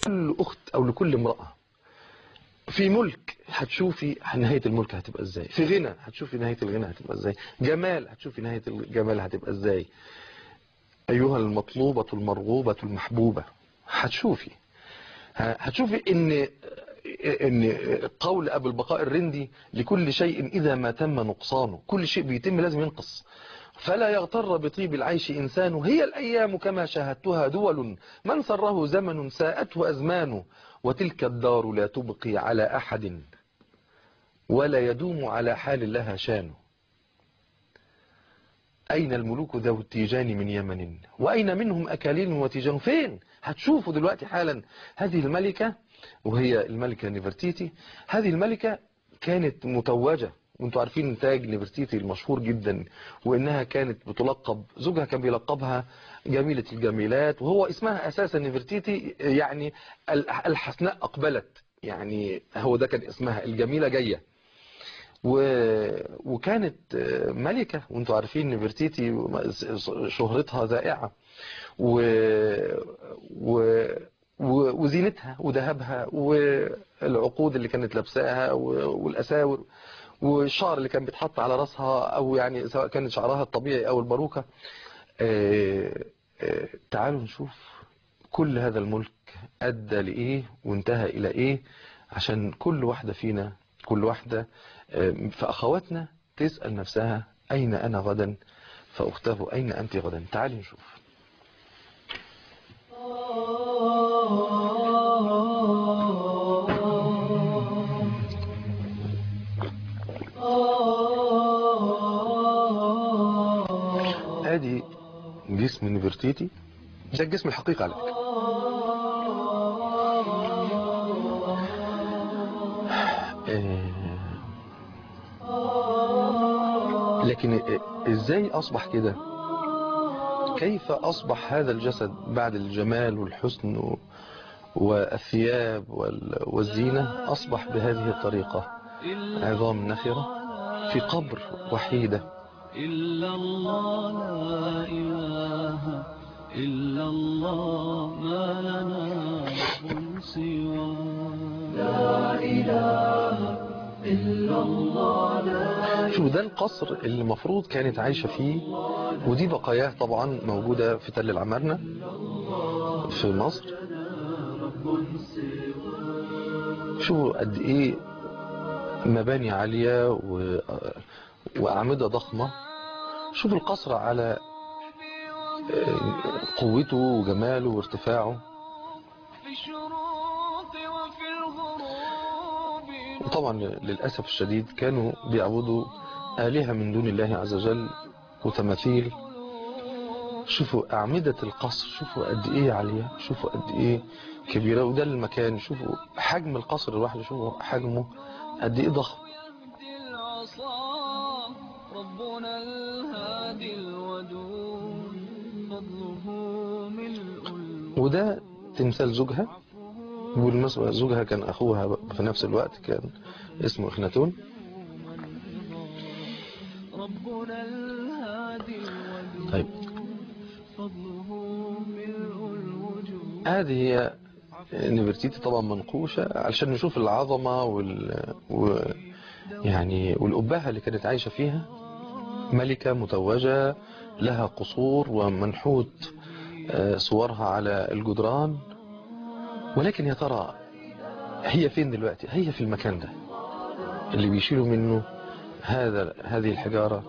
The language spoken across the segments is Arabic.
كل أخت أو لكل امرأة في ملك هتشوفي نهاية الملك هتبقى ازاي، في غنى هتشوفي نهاية الغنى هتبقى ازاي، جمال هتشوفي نهاية الجمال هتبقى ازاي، أيها المطلوبة المرغوبة المحبوبة، هتشوفي ان قول ابو البقاء الرندي لكل شيء اذا ما تم نقصانه، كل شيء بيتم لازم ينقص، فلا يغتر بطيب العيش انسان، هي الايام كما شاهدتها دول، من سره زمن ساءته ازمان، وتلك الدار لا تبقي على احد ولا يدوم على حال لها شان، أين الملوك ذو التيجان من يمن وأين منهم أكاليل وتيجان، فين؟ هتشوفوا دلوقتي حالا هذه الملكة، وهي الملكة نفرتيتي. هذه الملكة كانت متوجة، وانتوا عارفين تاج نفرتيتي المشهور جدا، وإنها كانت بتلقب، زوجها كان بيلقبها جميلة الجميلات، وهو اسمها أساسا نفرتيتي يعني الحسناء أقبلت، يعني هو ده كان اسمها، الجميلة جاية. وكانت ملكة، وانتوا عارفين نفرتيتي شهرتها ذائعة، و... و... وزينتها وذهبها والعقود اللي كانت لابساها والأساور والشعر اللي كان بيتحط على رأسها، أو يعني سواء كانت شعرها الطبيعي أو الباروكة. تعالوا نشوف كل هذا الملك أدى لإيه وانتهى إلى إيه، عشان كل واحدة فينا، كل واحدة فأخواتنا تسأل نفسها أين أنا غدا، فأخته أين أنت غدا. تعالي نشوف. ادي جسم نفرتيتي، ده الجسم الحقيقي على فكرة. لكن ازاي اصبح كده؟ كيف اصبح هذا الجسد بعد الجمال والحسن والثياب والزينة اصبح بهذه الطريقة؟ عظام نخرة في قبر وحيدة. إلا الله لا إله إلا الله، ما لنا رب سوى لا إله إلا الله لا. شو ده القصر اللي المفروض كانت عايشة فيه، ودي بقاياه طبعا موجودة في تل العمارنة في مصر. شو قد ايه مباني عالية وأعمدة ضخمة. شوف القصر على قوته وجماله وارتفاعه. وطبعا للأسف الشديد كانوا بيعبدوا آلهة من دون الله عز وجل وتماثيل. شوفوا أعمدة القصر، شوفوا قد إيه عالية، شوفوا قد إيه كبيرة، وده المكان. شوفوا حجم القصر الواحد، شوفوا حجمه قد إيه ضخم. ربنا الهادي الودود فضله ملء. وده تمثال زوجها، والمسؤول زوجها كان أخوها في نفس الوقت، كان اسمه إخناتون. ربنا الهادي الودود طيب فضله ملء الوجود. هذه هي نفرتيتي طبعا منقوشة علشان نشوف العظمة يعني والأبهة اللي كانت عايشة فيها. ملكة متوجة لها قصور ومنحوت صورها على الجدران، ولكن يا ترى هي فين دلوقتي؟ هي في المكان ده اللي بيشيلوا منه هذه الحجارة.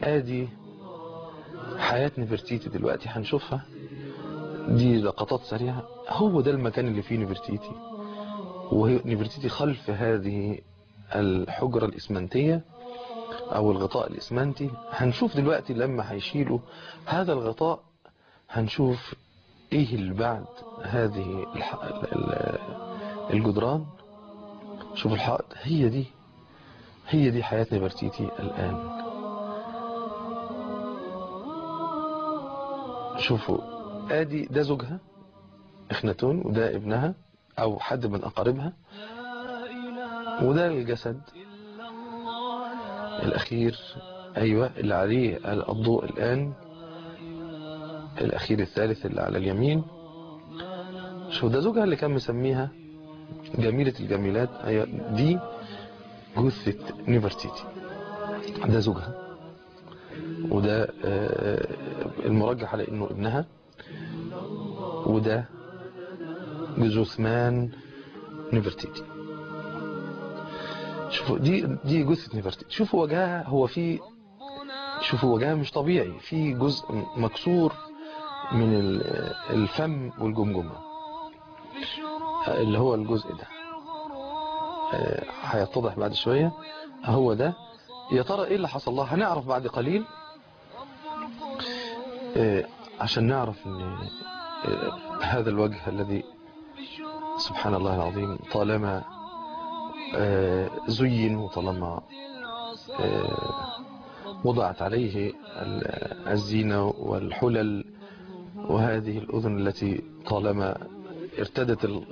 ادي حياة نفرتيتي دلوقتي هنشوفها، دي لقطات سريعة. هو ده المكان اللي فيه نفرتيتي، وهي نفرتيتي خلف هذه الحجرة الإسمنتية أو الغطاء الإسمنتي. هنشوف دلوقتي لما هيشيلوا هذا الغطاء هنشوف إيه اللي بعد هذه الجدران. شوف الحائط، هي دي حياة نفرتيتي الآن. شوفوا ادي ده زوجها اخناتون، وده ابنها او حد من اقاربها، وده الجسد الاخير، ايوه اللي عليه الضوء الان، الاخير الثالث اللي على اليمين. شوف ده زوجها اللي كان مسميها جميلة الجميلات، هي دي جثة نيفرتيتي، ده زوجها، وده المرجح على انه ابنها، وده جثمان نيفرتيتي. شوفوا دي جثة نيفرتيتي. شوفوا وجهها، هو في، شوفوا وجهها مش طبيعي، في جزء مكسور من الفم والجمجمة اللي هو الجزء ده، هيتضح بعد شوية. هو ده. يا ترى ايه اللي حصل لها؟ هنعرف بعد قليل، عشان نعرف ان هذا الوجه الذي سبحان الله العظيم طالما زين، وطالما وضعت عليه الزينة والحلل، وهذه الأذن التي طالما ارتدت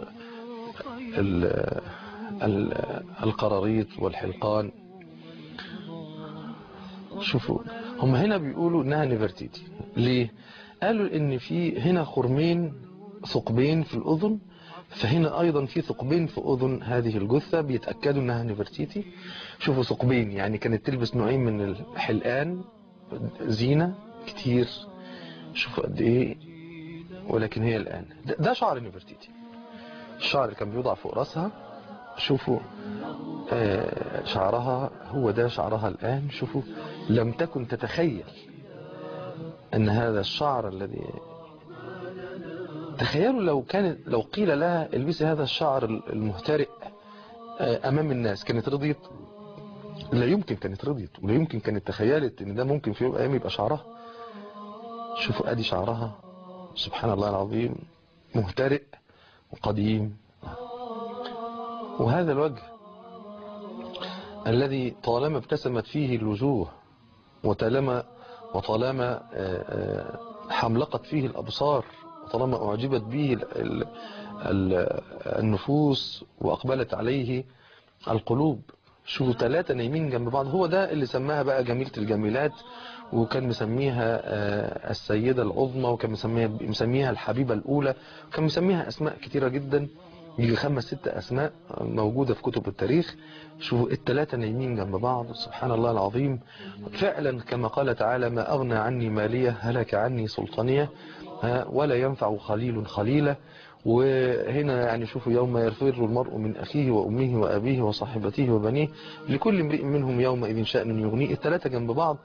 القراريط والحلقان. شوفوا هم هنا بيقولوا انها نيفرتيتي. ليه؟ قالوا ان في هنا خرمين ثقبين في الأذن، فهنا أيضا في ثقبين في أذن هذه الجثة، بيتأكدوا أنها نيفرتيتي. شوفوا ثقبين، يعني كانت تلبس نوعين من الحلقان زينة كتير، شوفوا قد إيه، ولكن هي الآن ده شعر نيفرتيتي، الشعر اللي كان بيوضع فوق رأسها. شوفوا شعرها، هو ده شعرها الآن. شوفوا لم تكن تتخيل أن هذا الشعر الذي، تخيلوا لو قيل لها البسي هذا الشعر المهترئ امام الناس، كانت رضيت؟ لا يمكن كانت رضيت، ولا يمكن كانت تخيلت ان ده ممكن في يوم من الايام يبقى شعرها. شوفوا ادي شعرها سبحان الله العظيم، مهترئ وقديم. وهذا الوجه الذي طالما ابتسمت فيه الوجوه، وطالما حملقت فيه الابصار، طالما أعجبت به النفوس وأقبلت عليه القلوب. شوفوا ثلاثة نايمين جنب بعض. هو ده اللي سماها بقى جميلة الجميلات، وكان مسميها السيدة العظمى، وكان مسميها الحبيبة الأولى، وكان مسميها أسماء كتيرة جدا، يجي 5-6 أسماء موجودة في كتب التاريخ. شوفوا الثلاثة نايمين جنب بعض سبحان الله العظيم. فعلا كما قال تعالى: ما أغنى عني مالية، هلك عني سلطانية، ولا ينفع خليل خليلة. وهنا يعني شوفوا: يوم يفر المرء من أخيه وأمه وأبيه وصاحبته وبنيه، لكل امرئ منهم يومئذ شأن يغنيه. الثلاثة جنب بعض،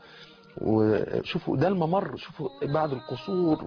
وشوفوا ده الممر، شوفوا بعد القصور